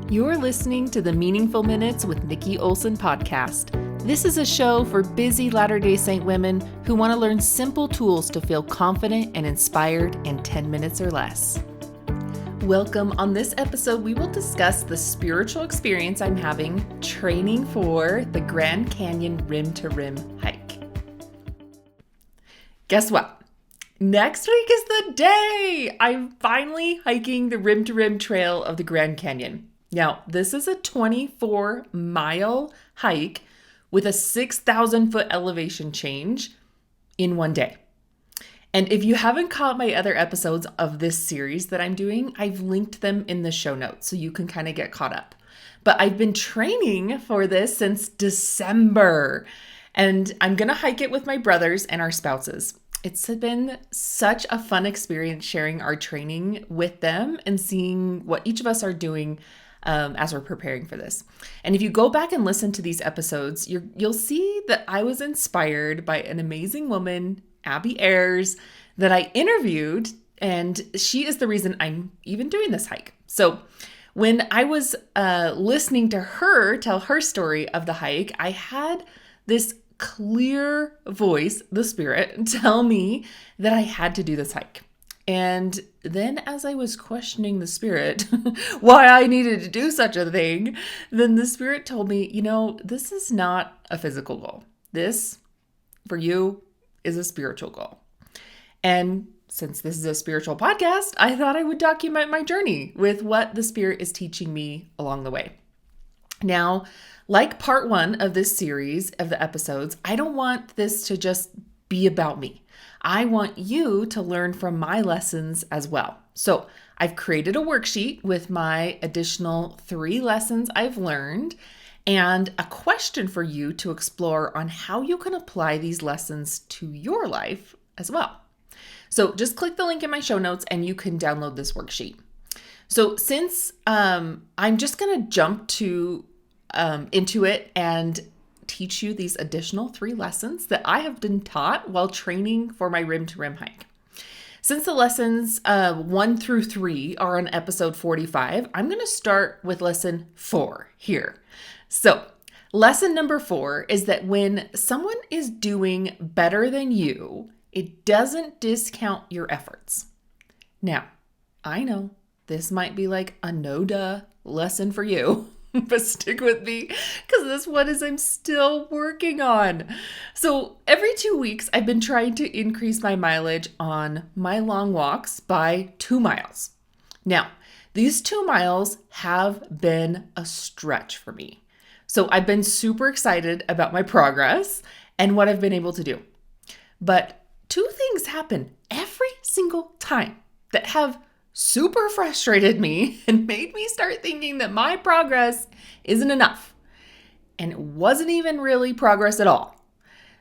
You're listening to the Meaningful Minutes with Nikki Olson podcast. This is a show for busy Latter-day Saint women who want to learn simple tools to feel confident and inspired in 10 minutes or less. Welcome. On this episode, we will discuss the spiritual experience I'm having training for the Grand Canyon Rim to Rim hike. Guess what? Next week is the day! I'm finally hiking the Rim to Rim trail of the Grand Canyon. Now, this is a 24-mile hike with a 6,000-foot elevation change in one day. And if you haven't caught my other episodes of this series that I'm doing, I've linked them in the show notes so you can kind of get caught up. But I've been training for this since December, and I'm going to hike it with my brothers and our spouses. It's been such a fun experience sharing our training with them and seeing what each of us are doing as we're preparing for this. And if you go back and listen to these episodes, you'll see that I was inspired by an amazing woman, Abi Ayres, that I interviewed, and she is the reason I'm even doing this hike. So when I was listening to her tell her story of the hike, I had this clear voice, the Spirit, tell me that I had to do this hike. And then as I was questioning the Spirit why I needed to do such a thing, then the Spirit told me, this is not a physical goal. This, for you, is a spiritual goal. And since this is a spiritual podcast, I thought I would document my journey with what the Spirit is teaching me along the way. Now, like part one of this series of the episodes, I don't want this to just be about me. I want you to learn from my lessons as well. So I've created a worksheet with my additional 3 lessons I've learned and a question for you to explore on how you can apply these lessons to your life as well. So just click the link in my show notes and you can download this worksheet. So since I'm just going to jump into it and teach you these additional 3 lessons that I have been taught while training for my Rim to Rim hike. Since the lessons 1 through 3 are on episode 45, I'm going to start with lesson 4 here. So lesson number 4 is that when someone is doing better than you, it doesn't discount your efforts. Now, I know this might be like a no-duh lesson for you, but stick with me because this one is I'm still working on. So every 2 weeks, I've been trying to increase my mileage on my long walks by 2 miles. Now, these 2 miles have been a stretch for me. So I've been super excited about my progress and what I've been able to do. But 2 things happen every single time that have super frustrated me and made me start thinking that my progress isn't enough. And it wasn't even really progress at all.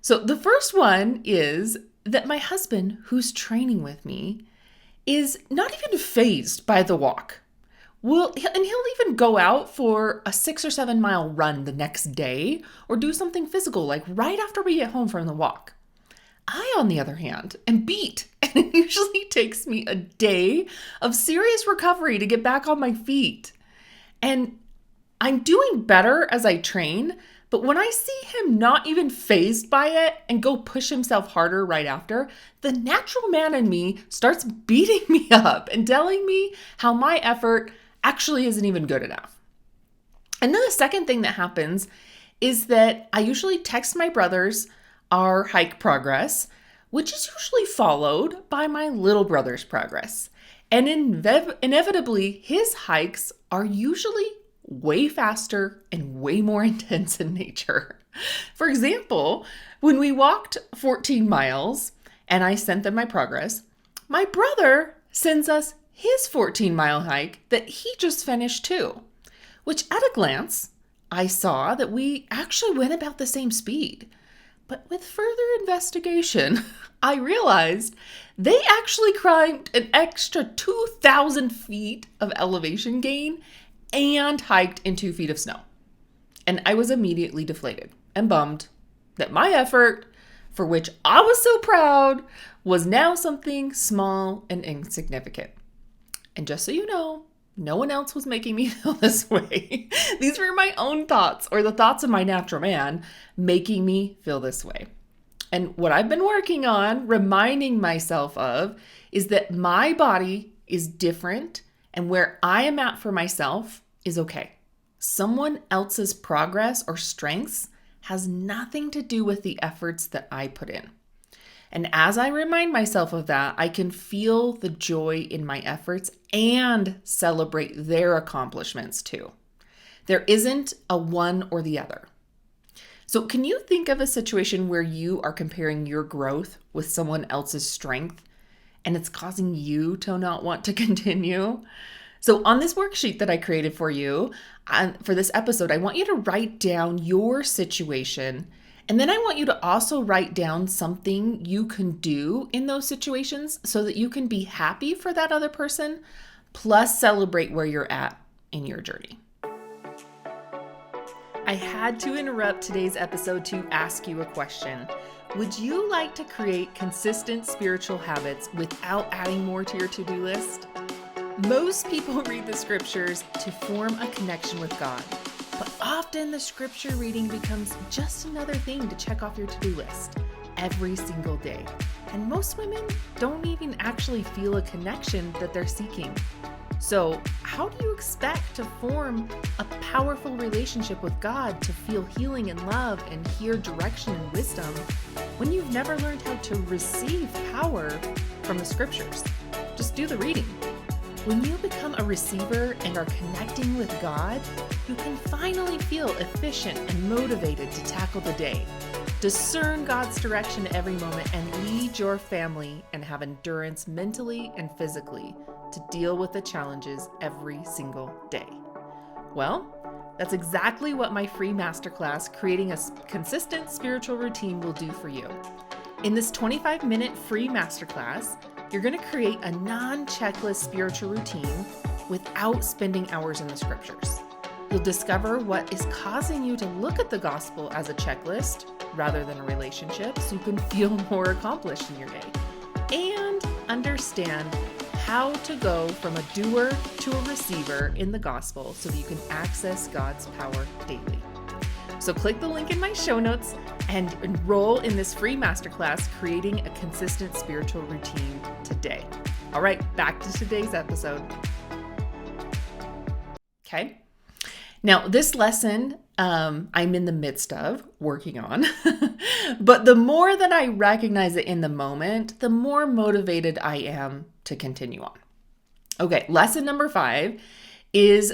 So the first one is that my husband, who's training with me, is not even fazed by the walk. And he'll even go out for a 6 or 7 mile run the next day or do something physical like right after we get home from the walk. I, on the other hand, am beat, and it usually takes me a day of serious recovery to get back on my feet. And I'm doing better as I train, but when I see him not even fazed by it and go push himself harder right after, the natural man in me starts beating me up and telling me how my effort actually isn't even good enough. And then the second thing that happens is that I usually text my brothers our hike progress, which is usually followed by my little brother's progress. And inevitably, his hikes are usually way faster and way more intense in nature. For example, when we walked 14 miles and I sent them my progress, my brother sends us his 14-mile hike that he just finished too, which at a glance, I saw that we actually went about the same speed. But with further investigation, I realized they actually climbed an extra 2,000 feet of elevation gain and hiked in 2 feet of snow. And I was immediately deflated and bummed that my effort, for which I was so proud, was now something small and insignificant. And just so you know, No one else was making me feel this way. These were my own thoughts or the thoughts of my natural man making me feel this way. And what I've been working on, reminding myself of, is that my body is different and where I am at for myself is okay. Someone else's progress or strengths has nothing to do with the efforts that I put in. And as I remind myself of that, I can feel the joy in my efforts and celebrate their accomplishments too. There isn't a one or the other. So can you think of a situation where you are comparing your growth with someone else's strength and it's causing you to not want to continue? So on this worksheet that I created for you, for this episode, I want you to write down your situation. And then I want you to also write down something you can do in those situations so that you can be happy for that other person, plus celebrate where you're at in your journey. I had to interrupt today's episode to ask you a question. Would you like to create consistent spiritual habits without adding more to your to-do list? Most people read the scriptures to form a connection with God, but often the scripture reading becomes just another thing to check off your to-do list every single day. And most women don't even actually feel a connection that they're seeking. So how do you expect to form a powerful relationship with God, to feel healing and love and hear direction and wisdom when you've never learned how to receive power from the scriptures? Just do the reading. When you become a receiver and are connecting with God, you can finally feel efficient and motivated to tackle the day, discern God's direction every moment, and lead your family and have endurance mentally and physically to deal with the challenges every single day. Well, that's exactly what my free masterclass, Creating a Consistent Spiritual Routine, will do for you. In this 25-minute free masterclass, you're going to create a non-checklist spiritual routine without spending hours in the scriptures. You'll discover what is causing you to look at the gospel as a checklist rather than a relationship, so you can feel more accomplished in your day. And understand how to go from a doer to a receiver in the gospel so that you can access God's power daily. So click the link in my show notes and enroll in this free masterclass, Creating a Consistent Spiritual Routine, today. All right, back to today's episode. Okay. Now, this lesson I'm in the midst of working on, but the more that I recognize it in the moment, the more motivated I am to continue on. Okay, lesson number 5 is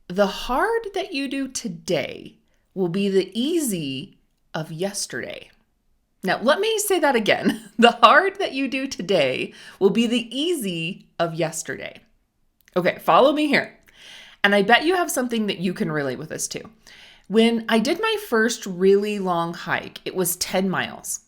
the hard that you do today will be the easy of yesterday. Now, let me say that again. The hard that you do today will be the easy of yesterday. Okay, follow me here. And I bet you have something that you can relate with this too. When I did my first really long hike, it was 10 miles.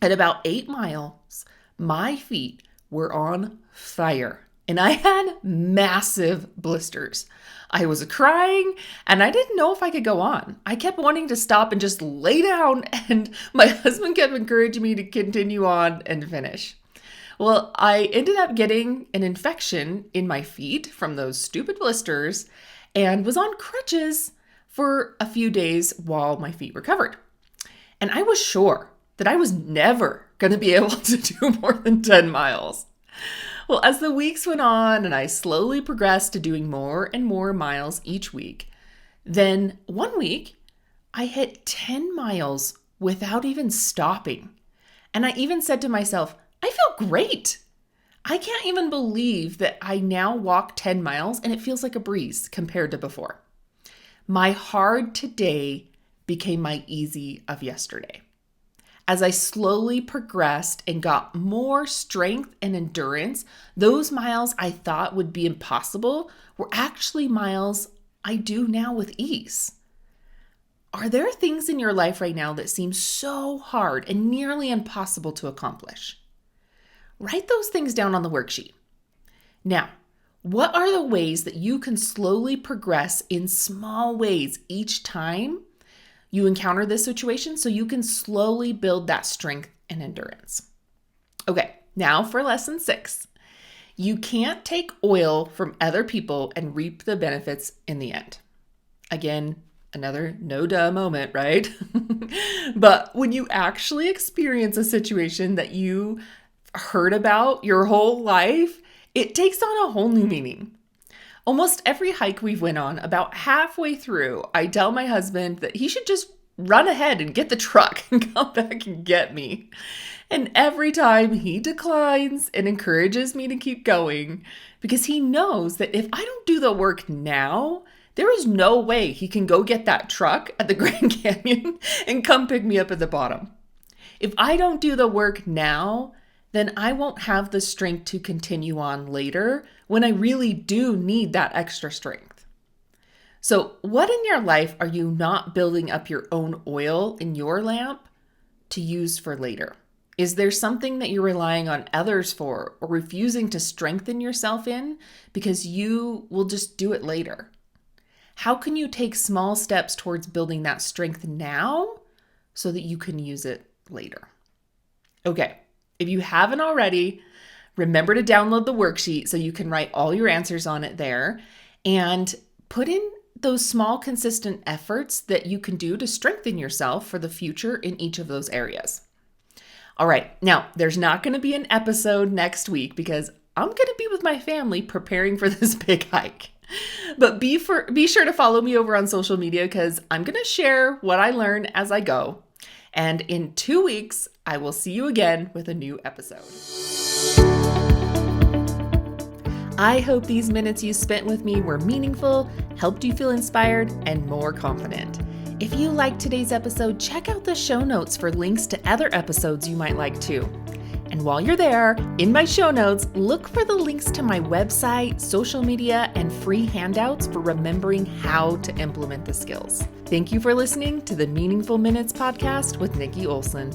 At about 8 miles, my feet were on fire and I had massive blisters. I was crying and I didn't know if I could go on. I kept wanting to stop and just lay down, and my husband kept encouraging me to continue on and finish. Well, I ended up getting an infection in my feet from those stupid blisters and was on crutches for a few days while my feet recovered. And I was sure that I was never going to be able to do more than 10 miles. Well, as the weeks went on and I slowly progressed to doing more and more miles each week, then one week I hit 10 miles without even stopping. And I even said to myself, I feel great. I can't even believe that I now walk 10 miles and it feels like a breeze compared to before. My hard today became my easy of yesterday. As I slowly progressed and got more strength and endurance, those miles I thought would be impossible were actually miles I do now with ease. Are there things in your life right now that seem so hard and nearly impossible to accomplish? Write those things down on the worksheet. Now, what are the ways that you can slowly progress in small ways each time you encounter this situation so you can slowly build that strength and endurance? Okay, now for lesson 6. You can't take oil from other people and reap the benefits in the end. Again, another no duh moment, right? But when you actually experience a situation that you heard about your whole life, it takes on a whole new meaning. Almost every hike we've went on, about halfway through, I tell my husband that he should just run ahead and get the truck and come back and get me. And every time he declines and encourages me to keep going because he knows that if I don't do the work now, there is no way he can go get that truck at the Grand Canyon and come pick me up at the bottom. If I don't do the work now, then I won't have the strength to continue on later when I really do need that extra strength. So, what in your life are you not building up your own oil in your lamp to use for later? Is there something that you're relying on others for or refusing to strengthen yourself in because you will just do it later? How can you take small steps towards building that strength now so that you can use it later? Okay, if you haven't already, remember to download the worksheet so you can write all your answers on it there and put in those small, consistent efforts that you can do to strengthen yourself for the future in each of those areas. All right, now there's not going to be an episode next week because I'm going to be with my family preparing for this big hike. But be sure to follow me over on social media because I'm going to share what I learn as I go. And in 2 weeks, I will see you again with a new episode. I hope these minutes you spent with me were meaningful, helped you feel inspired, and more confident. If you liked today's episode, check out the show notes for links to other episodes you might like too. And while you're there, in my show notes, look for the links to my website, social media, and free handouts for remembering how to implement the skills. Thank you for listening to the Meaningful Minutes podcast with Nikki Olson.